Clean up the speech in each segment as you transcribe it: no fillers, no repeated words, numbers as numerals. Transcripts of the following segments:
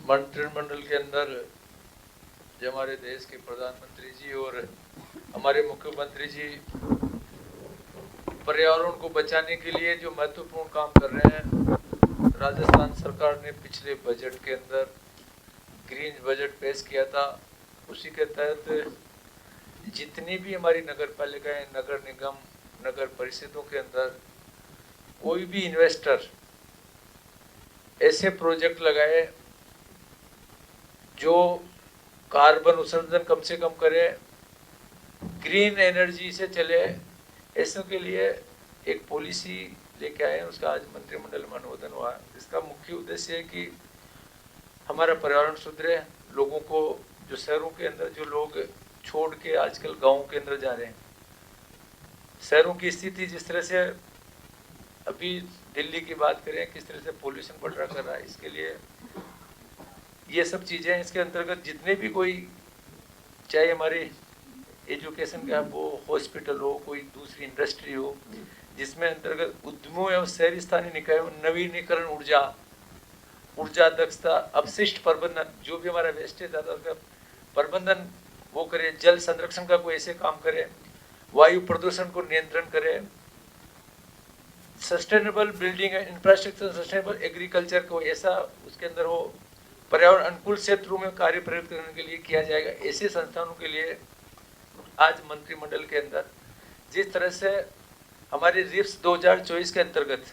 मंत्रिमंडल के अंदर जो हमारे देश के प्रधानमंत्री जी और हमारे मुख्यमंत्री जी पर्यावरण को बचाने के लिए जो महत्वपूर्ण काम कर रहे हैं, राजस्थान सरकार ने पिछले बजट के अंदर ग्रीन बजट पेश किया था। उसी के तहत जितनी भी हमारी नगर पालिकाएं, नगर निगम, नगर परिषदों के अंदर कोई भी इन्वेस्टर ऐसे प्रोजेक्ट लगाए जो कार्बन उत्सर्जन कम से कम करे, ग्रीन एनर्जी से चले, ऐसों के लिए एक पॉलिसी लेके आए हैं। उसका आज मंत्रिमंडल में अनुमोदन हुआ। इसका मुख्य उद्देश्य है कि हमारा पर्यावरण सुधरे, लोगों को जो शहरों के अंदर जो लोग छोड़ के आजकल गाँव के अंदर जा रहे हैं, शहरों की स्थिति जिस तरह से अभी दिल्ली की बात करें, किस तरह से पोल्यूशन बढ़ रहा कर रहा है, इसके लिए ये सब चीज़ें इसके अंतर्गत जितने भी कोई, चाहे हमारी एजुकेशन का वो हॉस्पिटल हो, कोई दूसरी इंडस्ट्री हो, जिसमें अंतर्गत उद्यमों एवं शहरी स्थानीय निकाय, नवीनीकरण ऊर्जा, ऊर्जा दक्षता, अपशिष्ट प्रबंधन, जो भी हमारा वेस्टेज आता है उसका प्रबंधन वो करे, जल संरक्षण का कोई ऐसे काम करे, वायु प्रदूषण को नियंत्रण करे, sustainable building infrastructure, sustainable agriculture को ऐसा उसके अंदर हो, पर्यावरण अनुकूल क्षेत्रों में कार्य प्रयुक्त करने के लिए किया जाएगा। ऐसे संस्थानों के लिए आज मंत्रिमंडल के अंदर जिस तरह से हमारे रिप्स 2024 के अंतर्गत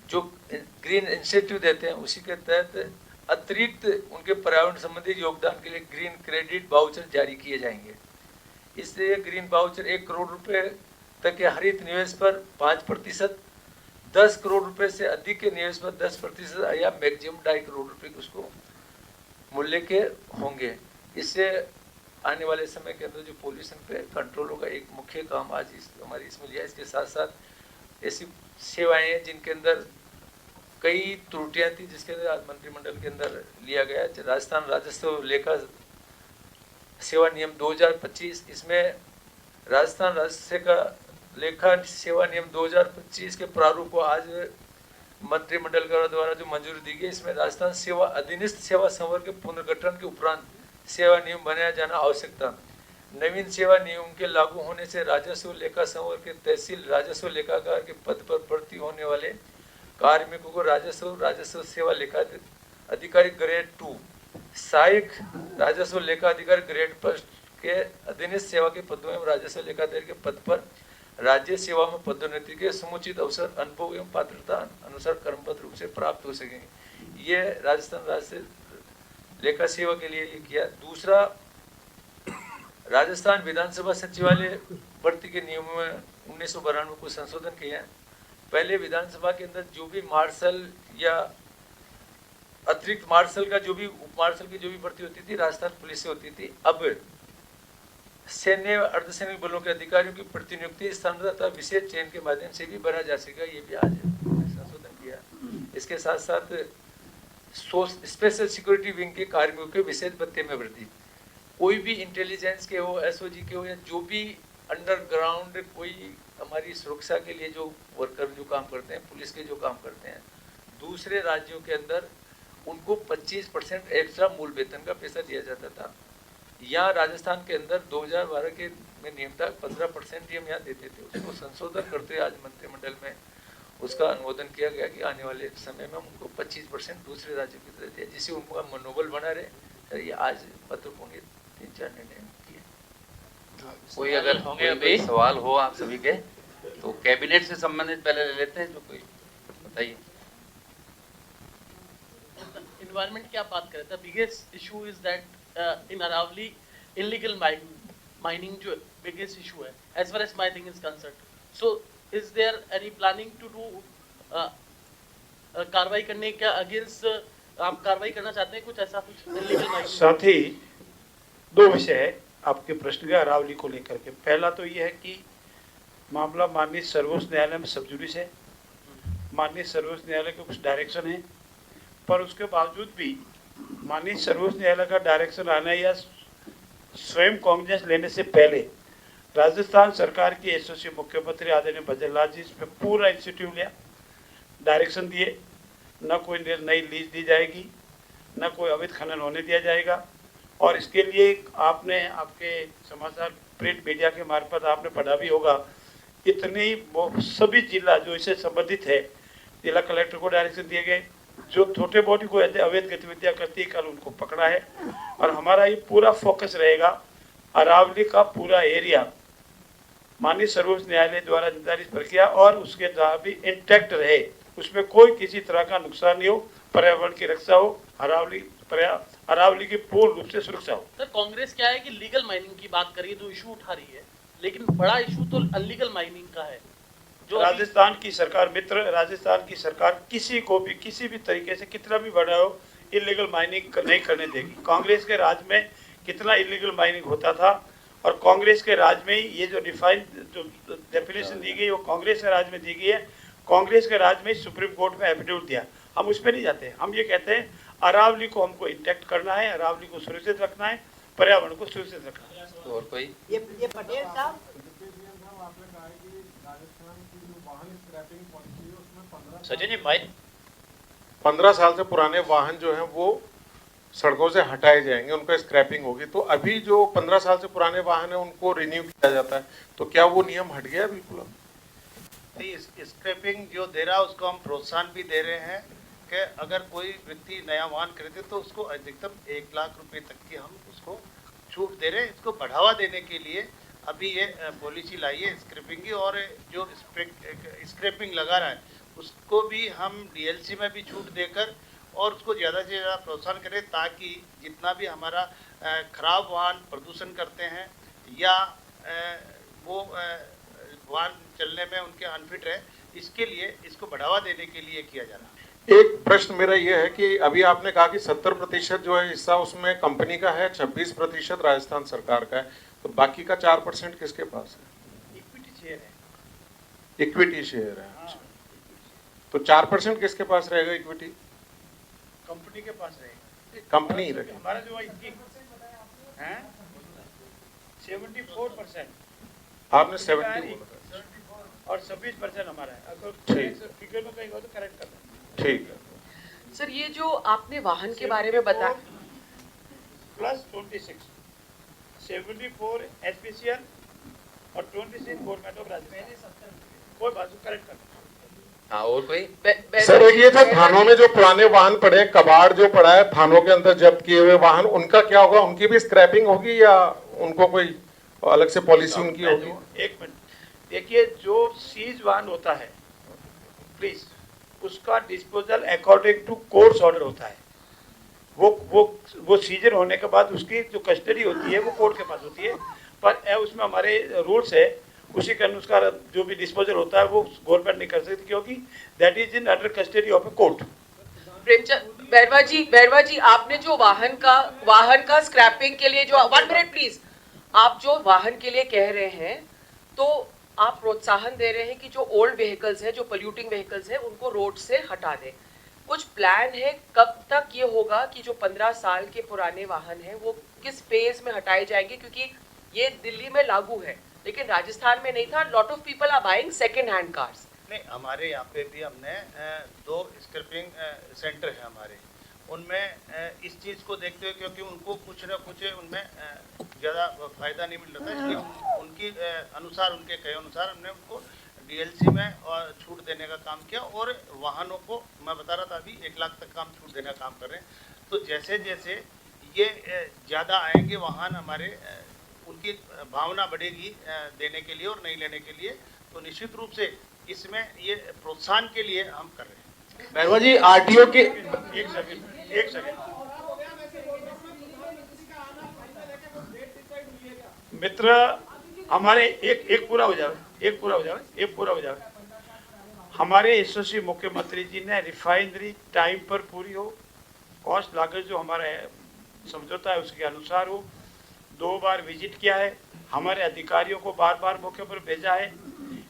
जो ग्रीन इंसेंटिव देते हैं, उसी के तहत अतिरिक्त उनके पर्यावरण संबंधी योगदान के लिए ग्रीन क्रेडिट वाउचर जारी किए जाएंगे। इसलिए ग्रीन वाउचर 1 करोड़ रुपए तक के हरित निवेश पर 5%, 10 करोड़ रुपए से अधिक के निवेश पर 10% या मैक्सिमम 2.5 करोड़ रुपए के उसको मूल्य के होंगे। इससे आने वाले समय के अंदर जो पोल्यूशन पे कंट्रोल होगा, एक मुख्य काम आज हमारी इसमें लिया। इसके साथ साथ ऐसी सेवाएं हैं जिनके अंदर कई त्रुटियां थी, जिसके अंदर आज मंत्रिमंडल के अंदर लिया गया। राजस्थान राजस्व लेखा सेवा नियम 2025, इसमें राजस्थान राजस्व का लेखा सेवा नियम 2025 के प्रारूप को आज मंत्रिमंडल द्वारा जो मंजूरी दी गई, इसमें राजस्थान सेवा अधीनस्थ सेवा संवर्ग के पुनर्गठन के उपरांत सेवा नियम बनाया जाना आवश्यकता। नवीन सेवा नियम के लागू होने से राजस्व लेखा संवर्ग के तहसील राजस्व लेखाकार के पद पर भर्ती होने वाले कार्मिकों को राजस्व सेवा लेखा अधिकारी ग्रेड 2, सहायक राजस्व लेखा अधिकारी ग्रेड 1 के अधीनस्थ सेवा के पदों में राजस्व लेखाधिकारी के पद पर राज्य सेवा में पदोन्नति के समुचित अवसर, अनुभव एवं पात्रता अनुसार क्रमबद्ध रूप से प्राप्त हो सकेंगे। ये राजस्थान राज्य लेखा सेवा के लिए ये किया। दूसरा, राजस्थान विधानसभा सचिवालय भर्ती के नियमों में 1992 को संशोधन किया है। पहले विधानसभा के अंदर जो भी मार्शल या अतिरिक्त मार्शल का जो भी उप मार्शल की जो भी भर्ती होती थी, राजस्थान पुलिस से होती थी। अब सैन्य अर्धसैनिक बलों के अधिकारियों की प्रतिनियुक्ति स्थान तथा विशेष चयन के माध्यम से भी भरा जा सकेगा। ये भी आज संशोधन किया। इसके साथ साथ स्पेशल सिक्योरिटी विंग के कार्मिकों के विशेष भत्ते में वृद्धि। कोई भी इंटेलिजेंस के हो, एसओजी के हो, या जो भी अंडरग्राउंड कोई हमारी सुरक्षा के लिए जो वर्कर जो काम करते हैं, पुलिस के जो काम करते हैं, दूसरे राज्यों के अंदर उनको 25% एक्स्ट्रा मूल वेतन का पैसा दिया जाता था। यहाँ राजस्थान के अंदर 2012 के में नियम था 15% ही हम यहाँ देते थे। उसको संशोधन करते आज मंत्रिमंडल में उसका अनुमोदन किया गया कि आने वाले समय में उनको 25% दूसरे राज्यों की तरह दिया, जिससे उनका मनोबल बना रहे। ये आज महत्वपूर्ण 3-4 निर्णय किए। कोई अगर कोई सवाल हो आप सभी के, तो कैबिनेट से संबंधित पहले ले लेते हैं। जो कोई बताइए। एनवायरनमेंट की आप बात करें, the biggest issue is that in Aravalli illegal mining जो बिगेस्ट इशू है as far as mining is concerned. So is there any planning to do कार्रवाई करने के अगेंस्ट, आप कार्रवाई करना चाहते हैं कुछ ऐसा कुछ इलीगल माइनिंग? साथ ही 2 विषय है आपके प्रश्न के अरावली को लेकर के। पहला तो ये है कि मामला माननीय सर्वोच्च न्यायालय में सब जुडिस है। माननीय सर्वोच्च न्यायालय के कुछ डायरेक्शन है, पर उसके बावजूद भी माननीय सर्वोच्च न्यायालय का डायरेक्शन आना या स्वयं कॉन्ग्रेस लेने से पहले राजस्थान सरकार की एसोसी मुख्यमंत्री आदरणीय भजनलाल जी इस पर पूरा इंस्टीट्यूट लिया, डायरेक्शन दिए, न कोई नई लीज दी जाएगी, न कोई अवैध खनन होने दिया जाएगा। और इसके लिए आपने आपके समाचार प्रिंट मीडिया के मार्फत आपने पढ़ा भी होगा, इतनी सभी जिला जो इससे संबंधित है, जिला कलेक्टर को डायरेक्शन दिए गए, जो छोटे मोटी कोई अवैध गतिविधियां करती है कल उनको पकड़ा है। और हमारा ये पूरा फोकस रहेगा, अरावली का पूरा एरिया माननीय सर्वोच्च न्यायालय द्वारा निर्धारित प्रक्रिया और उसके द्वारा भी इंटैक्ट रहे, उसमें कोई किसी तरह का नुकसान नहीं हो, पर्यावरण की रक्षा हो, अरावली की पूर्ण रूप से सुरक्षा हो। सर कांग्रेस क्या है कि लीगल माइनिंग की बात करिए तो इशू उठा रही है, लेकिन बड़ा इशू तो अनलीगल माइनिंग का है। जो राजस्थान की सरकार राजस्थान की सरकार किसी को भी किसी भी तरीके से कितना भी बड़ा हो इलीगल माइनिंग नहीं करने देगी। कांग्रेस के राज में कितना इलीगल माइनिंग होता था, और कांग्रेस के राज में ही ये जो डेफिनेशन दी गई वो कांग्रेस के राज में दी गई है। कांग्रेस के राज में सुप्रीम कोर्ट में एफिडेविट दिया, हम उस पर नहीं जाते। हम ये कहते हैं अरावली को हमको इंटैक्ट करना है, अरावली को सुरक्षित रखना है, पर्यावरण को सुरक्षित रखना है। तो और कोई ये पटेल साहब, सचिन जी भाई 15 साल से पुराने वाहन जो हैं वो सड़कों से हटाए जाएंगे, उनका स्क्रैपिंग होगी। तो अभी जो 15 साल से पुराने वाहन है उनको रिन्यू किया जाता है, तो क्या वो नियम हट गया बिल्कुल? अब स्क्रैपिंग जो दे रहा है उसको हम प्रोत्साहन भी दे रहे हैं कि अगर कोई व्यक्ति नया वाहन खरीदे तो उसको अधिकतम 1 लाख रुपए तक की हम उसको छूट दे रहे हैं। इसको बढ़ावा देने के लिए अभी ये पॉलिसी लाई है स्क्रैपिंग की, और जो स्क्रैपिंग लगा रहा है उसको भी हम डीएलसी में भी छूट देकर और उसको ज़्यादा से ज़्यादा प्रोत्साहन करें, ताकि जितना भी हमारा खराब वाहन प्रदूषण करते हैं या वो वाहन चलने में उनके अनफिट है, इसके लिए इसको बढ़ावा देने के लिए किया जा रहा है। एक प्रश्न मेरा ये है कि अभी आपने कहा कि 70% जो है हिस्सा उसमें कंपनी का है, 26% राजस्थान सरकार का है, तो बाकी का 4% किसके पास है? इक्विटी शेयर है। इक्विटी शेयर है। तो 4% किसके पास रहेगा इक्विटी? कंपनी के पास रहेगा, कंपनी रखेगी। हमारा जो है 74%, आपने 70 बोला था और 26% हमारा है। अगर ठीक। फिगर में कहीं हो तो करेक्ट कर दें। ठीक है। सर ये जो आपने वाहन के बारे में बताया, प्लस 26, 74 एसपीसीएल और 26 गवर्नमेंट ऑफ राजस्थान। कोई बात करेक्ट कर दें। हाँ और कोई सर एक ये था, थानों में जो पुराने वाहन पड़े, कबाड़ जो पड़ा है थानों के अंदर जब्त किए हुए वाहन, उनका क्या होगा? उनकी भी स्क्रैपिंग होगी या उनको कोई अलग से पॉलिसी उनकी होगी? एक मिनट देखिए, जो सीज वाहन होता है प्लीज उसका disposal according to court's order होता है। वो सीजर होने के बाद उसकी जो कस्टडी होती है वो कोर्ट के पास होती है, पर उसमें हमारे रूल्स है, उसी के अनुसार जो भी डिस्पोजल होता है वो गवर्नमेंट नहीं कर सकती, क्योंकि that is in under custody of a court. Premchand Bairwa ji आपने जो वाहन का स्क्रैपिंग के लिए जो 1 मिनट प्लीज, आप जो वाहन के लिए कह रहे हैं तो आप प्रोत्साहन दे रहे हैं कि जो ओल्ड व्हीकल्स है, जो पोल्यूटिंग व्हीकल्स है, उनको रोड से हटा दें। कुछ प्लान है कब तक ये होगा कि जो 15 साल के पुराने वाहन हैं वो किस फेज में हटाए जाएंगे? क्योंकि ये दिल्ली में लागू है लेकिन राजस्थान में नहीं था। Lot of people are buying second hand cars. नहीं, हमारे यहाँ पे भी हमने 2 स्क्रैपिंग सेंटर है हमारे, उनमें इस चीज़ को देखते हुए, क्योंकि उनको कुछ न कुछ उनमें ज़्यादा फायदा नहीं मिल रहा था, इसलिए उनकी अनुसार, उनके कहे अनुसार हमने उनको डीएलसी में और छूट देने का काम किया। और वाहनों को मैं बता रहा था अभी 1 लाख तक का हम छूट देने का काम कर रहे हैं। तो जैसे जैसे ये ज़्यादा आएंगे वाहन, हमारे उनकी भावना बढ़ेगी देने के लिए और नहीं लेने के लिए, तो निश्चित रूप से इसमें ये प्रोत्साहन के लिए हम कर रहे हैं। बैरवा जी आरटीओ के एक सेकंड मित्र, हमारे एक पूरा हो जाए। हमारे यशस्वी मुख्यमंत्री जी ने रिफाइनरी टाइम पर पूरी हो, कॉस्ट लागत जो हमारा समझौता है उसके अनुसार हो, 2 बार विजिट किया है, हमारे अधिकारियों को बार मौके पर भेजा है।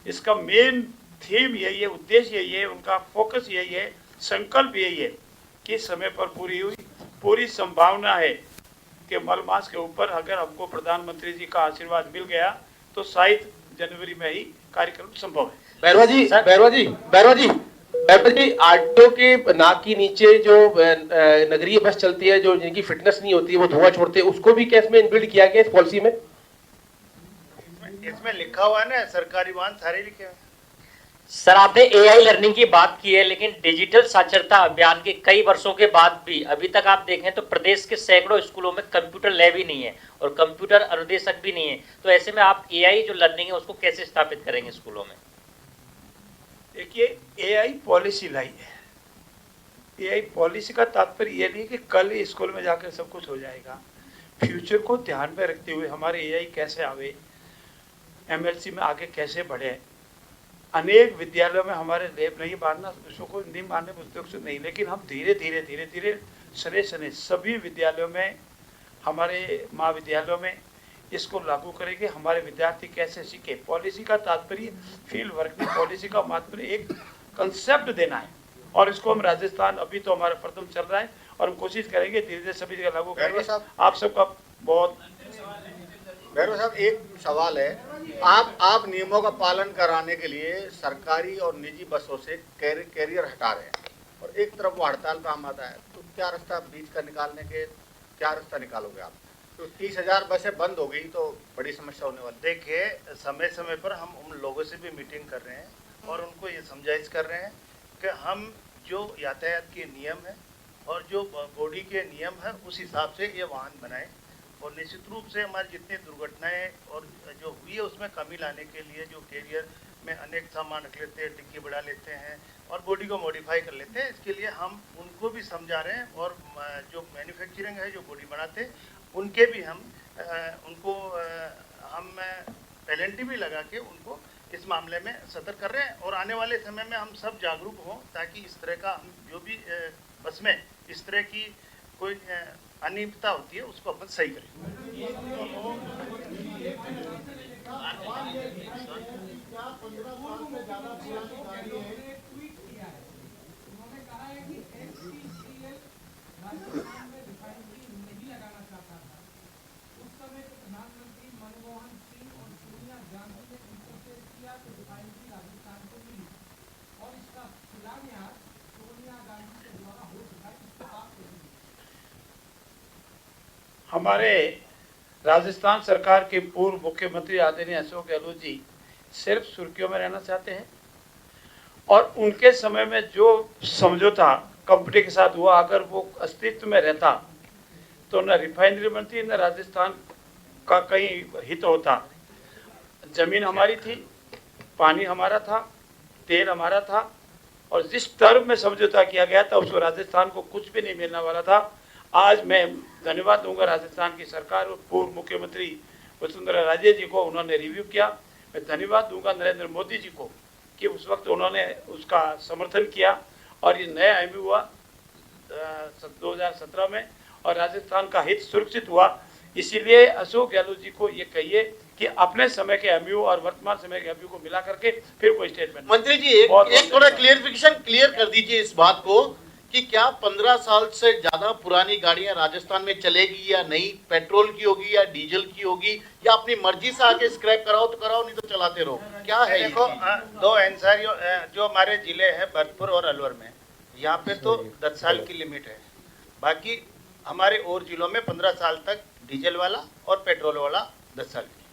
इसका मेन थीम यही है, उद्देश्य यही है, उनका फोकस यही है, संकल्प यही है कि समय पर पूरी हुई। पूरी संभावना है कि मलमास के ऊपर अगर हमको प्रधानमंत्री जी का आशीर्वाद मिल गया तो शायद जनवरी में ही कार्यक्रम संभव है। बैरवा जी बैरवा जी, आरटीओ के नाक के नीचे जो नगरीय बस चलती है, जो जिनकी फिटनेस नहीं होती है, वो धुआं छोड़ते हैं, उसको भी क्या इसमें इनबिल्ड किया गया इस पॉलिसी में? इसमें लिखा हुआ है ना, सरकारी वाहन सारे लिखे हुए हैं। सर, आपने एआई लर्निंग की बात की है, लेकिन डिजिटल साक्षरता अभियान के कई वर्षों के बाद भी अभी तक आप देखें तो प्रदेश के सैकड़ों स्कूलों में कंप्यूटर लैब ही नहीं है और कंप्यूटर अनुदेशक भी नहीं है। तो ऐसे में आप एआई जो लर्निंग है उसको कैसे स्थापित करेंगे स्कूलों में? देखिए, एआई पॉलिसी लाई है। एआई पॉलिसी का तात्पर्य ये नहीं कि कल ही स्कूल में जाकर सब कुछ हो जाएगा। फ्यूचर को ध्यान में रखते हुए हमारे एआई कैसे आवे, एमएलसी में आगे कैसे बढ़े। अनेक विद्यालयों में हमारे लैब नहीं मानना, उसको कोई नहीं मानने पुस्तक से नहीं, लेकिन हम धीरे धीरे सने सने सभी विद्यालयों में, हमारे महाविद्यालयों में इसको लागू करेंगे। हमारे विद्यार्थी कैसे सीखे। पॉलिसी का तात्पर्य फील्ड वर्क में, पॉलिसी का मात्र एक कंसेप्ट देना है और इसको हम राजस्थान, अभी तो हमारा प्रथम चल रहा है और हम कोशिश करेंगे धीरे धीरे सभी जगह लागू करेंगे। आप सबका बहुत। भैरव साहब, एक सवाल है, आप नियमों का पालन कराने के लिए सरकारी और निजी बसों से कैरियर हटा रहे हैं और एक तरफ वो हड़ताल पर आमादा है, तो क्या रास्ता बीच का निकालने के, क्या रास्ता निकालोगे आप? तो 30,000 बसें बंद हो गई तो बड़ी समस्या होने वाली। देखिए, समय समय पर हम उन लोगों से भी मीटिंग कर रहे हैं और उनको ये समझाइश कर रहे हैं कि हम जो यातायात के नियम है और जो बॉडी के नियम है उस हिसाब से ये वाहन बनाएं और निश्चित रूप से हमारी जितनी दुर्घटनाएं और जो हुई है उसमें कमी लाने के लिए जो कैरियर में अनेक सामान रख लेते हैं, डिग्गी बढ़ा लेते हैं और बॉडी को मॉडिफाई कर लेते हैं, इसके लिए हम उनको भी समझा रहे हैं और जो मैन्युफैक्चरिंग है, जो बॉडी बनाते हैं, उनके भी हम पेनल्टी भी लगा के उनको इस मामले में सतर्क कर रहे हैं और आने वाले समय में हम सब जागरूक हों ताकि इस तरह का हम जो भी बस में इस तरह की कोई अनियमितता होती है उसको अपन सही करें। हमारे राजस्थान सरकार के पूर्व मुख्यमंत्री आदरणीय अशोक गहलोत जी सिर्फ सुर्खियों में रहना चाहते हैं और उनके समय में जो समझौता कंपनी के साथ हुआ, अगर वो अस्तित्व में रहता तो न रिफाइनरी बनती न राजस्थान का कहीं हित होता। जमीन हमारी थी, पानी हमारा था, तेल हमारा था और जिस टर्म में समझौता किया गया था उसको राजस्थान को कुछ भी नहीं मिलने वाला था। आज मैं धन्यवाद दूंगा राजस्थान की सरकार और पूर्व मुख्यमंत्री वसुंधरा राजे जी को, उन्होंने रिव्यू किया। मैं धन्यवाद दूंगा नरेंद्र मोदी जी को कि उस वक्त उन्होंने उसका समर्थन किया और ये नया एमयू हुआ 2017 में और राजस्थान का हित सुरक्षित हुआ। इसीलिए अशोक गहलोत जी को ये कहिए कि अपने समय के एमयू और वर्तमान समय के एमयू को मिला करके फिर कोई स्टेटमेंट। मंत्री जी, एक थोड़ा क्लियरिफिकेशन क्लियर कर दीजिए इस बात को कि क्या 15 साल से ज्यादा पुरानी गाड़ियां राजस्थान में चलेगी या नहीं, पेट्रोल की होगी या डीजल की होगी, या अपनी मर्जी से आके स्क्रैप कराओ तो कराओ, नहीं तो चलाते रहो, क्या है? देखो, दो एनसार जो हमारे जिले हैं भरतपुर और अलवर में, यहाँ पे तो 10 साल की लिमिट है। बाकी हमारे और जिलों में 15 साल तक डीजल वाला और पेट्रोल वाला 10 साल की।